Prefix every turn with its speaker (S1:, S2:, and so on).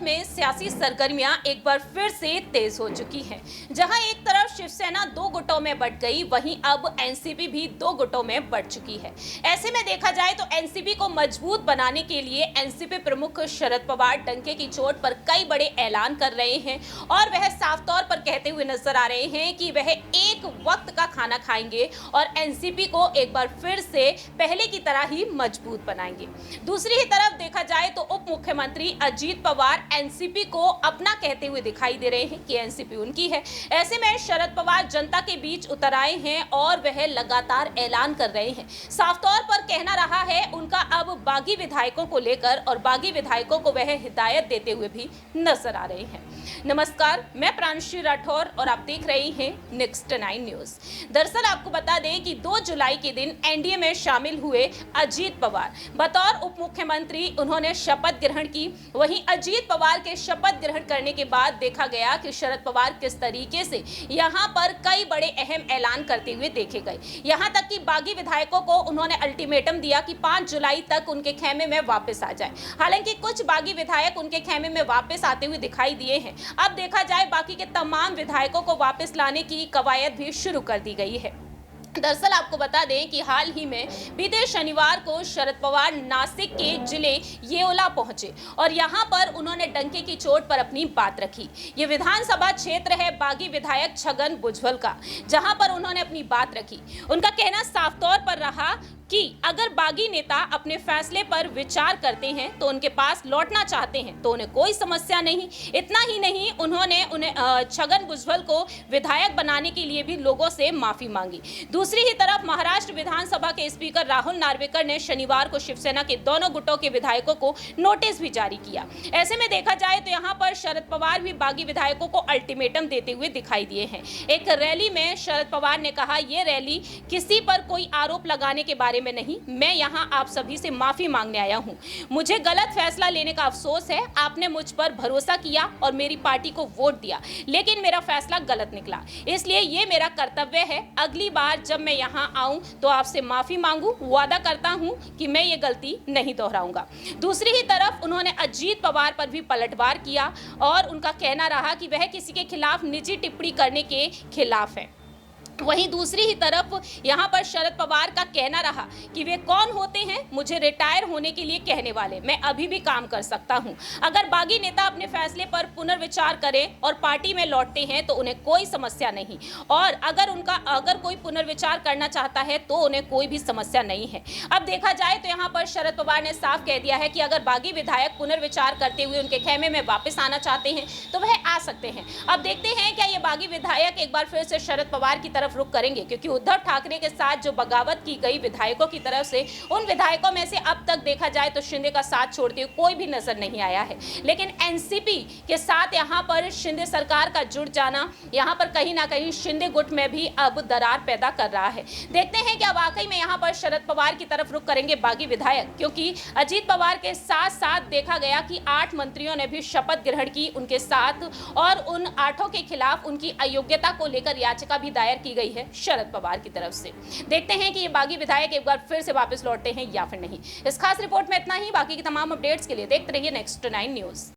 S1: में सियासी सरगर्मियां एक बार फिर से तेज हो चुकी हैं। जहां एक तरफ शिवसेना दो गुटों में बंट गई, वहीं अब एनसीपी भी दो गुटों में बंट चुकी है। ऐसे में देखा जाए तो एनसीपी को मजबूत बनाने के लिए एनसीपी प्रमुख शरद पवार डंके की चोट पर कई बड़े ऐलान कर रहे हैं और वह साफ तौर पर कहते हुए नजर आ रहे हैं कि वह एक वक्त का खाना खाएंगे और एनसीपी को एक बार फिर से पहले की तरह ही मजबूत बनाएंगे। दूसरी ही तरफ देखा जाए तो उप मुख्यमंत्री अजीत पवार एनसीपी को अपना कहते हुए दिखाई दे रहे हैं कि एनसीपी उनकी है। ऐसे में शरद पवार जनता के बीच उतर आए हैं और वह लगातार ऐलान कर रहे हैं। साफ तौर पर कहना रहा है उनका अब बागी विधायकों को लेकर और बागी विधायकों को वह हिदायत देते हुए भी नजर आ रहे हैं। नमस्कार, मैं प्रांशु राठौर और आप देख रहे हैं नेक्स्ट 9 न्यूज। दरअसल आपको बता दें कि 2 जुलाई के दिन एनडीए में शामिल हुए अजीत पवार बतौर उप मुख्यमंत्री उन्होंने शपथ ग्रहण की। वहीं अजीत पवार के शपथ ग्रहण करने के बाद देखा गया कि शरद पवार किस तरीके से यहां पर कई बड़े अहम ऐलान करते हुए देखे गए। यहां तक कि बागी विधायकों को उन्होंने अल्टीमेटम दिया कि 5 जुलाई तक उनके खेमे में वापस आ जाए। हालांकि कुछ बागी विधायक उनके खेमे में वापस आते हुए दिखाई दिए हैं। अब देखा जाए बाकी के तमाम विधायकों को वापस लाने की कवायद भी शुरू कर दी गई है। दरअसल आपको बता दें कि हाल ही में बीते शनिवार को शरद पवार नासिक के जिले येओला पहुंचे और यहां पर उन्होंने डंके की चोट पर अपनी बात रखी। ये विधानसभा क्षेत्र है बागी विधायक छगन भुजबल का, जहां पर उन्होंने अपनी बात रखी। उनका कहना साफ तौर पर रहा कि अगर बागी नेता अपने फैसले पर विचार करते हैं तो उनके पास लौटना चाहते हैं तो उन्हें कोई समस्या नहीं। इतना ही नहीं, उन्होंने छगन भुजबल को विधायक बनाने के लिए भी लोगों से माफी मांगी। दूसरी ही तरफ महाराष्ट्र विधानसभा के स्पीकर राहुल नार्वेकर ने शनिवार को शिवसेना के दोनों गुटों के विधायकों को नोटिस भी जारी किया। ऐसे में देखा जाए तो यहाँ पर शरद पवार भी बागी विधायकों को अल्टीमेटम देते हुए दिखाई दिए हैं। एक रैली में शरद पवार ने कहा, ये रैली किसी पर कोई आरोप लगाने के बारे में नहीं, मैं यहाँ आप सभी से माफी मांगने आया हूँ। मुझे गलत फैसला लेने का अफसोस है। आपने मुझ पर भरोसा किया और मेरी पार्टी को वोट दिया, लेकिन मेरा फैसला गलत निकला, इसलिए ये मेरा कर्तव्य है। अगली बार जब मैं यहाँ आऊं तो आपसे माफी मांगू। वादा करता हूं कि मैं ये गलती नहीं दोहराऊंगा। दूसरी ही तरफ उन्होंने अजीत पवार पर भी पलटवार किया और उनका कहना रहा कि वह किसी के खिलाफ निजी टिप्पणी करने के खिलाफ है। वहीं दूसरी ही तरफ यहां पर शरद पवार का कहना रहा कि वे कौन होते हैं मुझे रिटायर होने के लिए कहने वाले, मैं अभी भी काम कर सकता हूं। अगर बागी नेता अपने फैसले पर पुनर्विचार करें और पार्टी में लौटते हैं तो उन्हें कोई समस्या नहीं, और अगर कोई पुनर्विचार करना चाहता है तो उन्हें कोई भी समस्या नहीं है। अब देखा जाए तो यहां पर शरद पवार ने साफ कह दिया है कि अगर बागी विधायक पुनर्विचार करते हुए उनके खेमे में वापस आना चाहते हैं तो वह आ सकते हैं। अब देखते हैं क्या ये बागी विधायक एक बार फिर से शरद पवार की तरफ रुख करेंगे, क्योंकि उद्धव ठाकरे के साथ जो बगावत की गई विधायकों की तरफ से, उन विधायकों में से अब तक देखा जाए तो शिंदे का साथ छोड़ते हुए कोई भी नजर नहीं आया है। लेकिन एनसीपी के साथ यहां पर शिंदे सरकार का जुड़ जाना यहां पर कहीं ना कहीं शिंदे गुट में भी अब दरार पैदा कर रहा है। देखते हैं क्या वाकई में यहां पर शरद पवार की तरफ रुख करेंगे बागी विधायक, क्योंकि अजीत पवार के साथ साथ देखा गया कि 8 मंत्रियों ने भी शपथ ग्रहण की उनके साथ, और उन 8 के खिलाफ उनकी अयोग्यता को लेकर याचिका भी दायर की गई है शरद पवार की तरफ से। देखते हैं कि ये बागी विधायक एक बार फिर से वापस लौटते हैं या फिर नहीं। इस खास रिपोर्ट में इतना ही। बाकी की तमाम अपडेट्स के लिए देखते रहिए नेक्स्ट 9 न्यूज।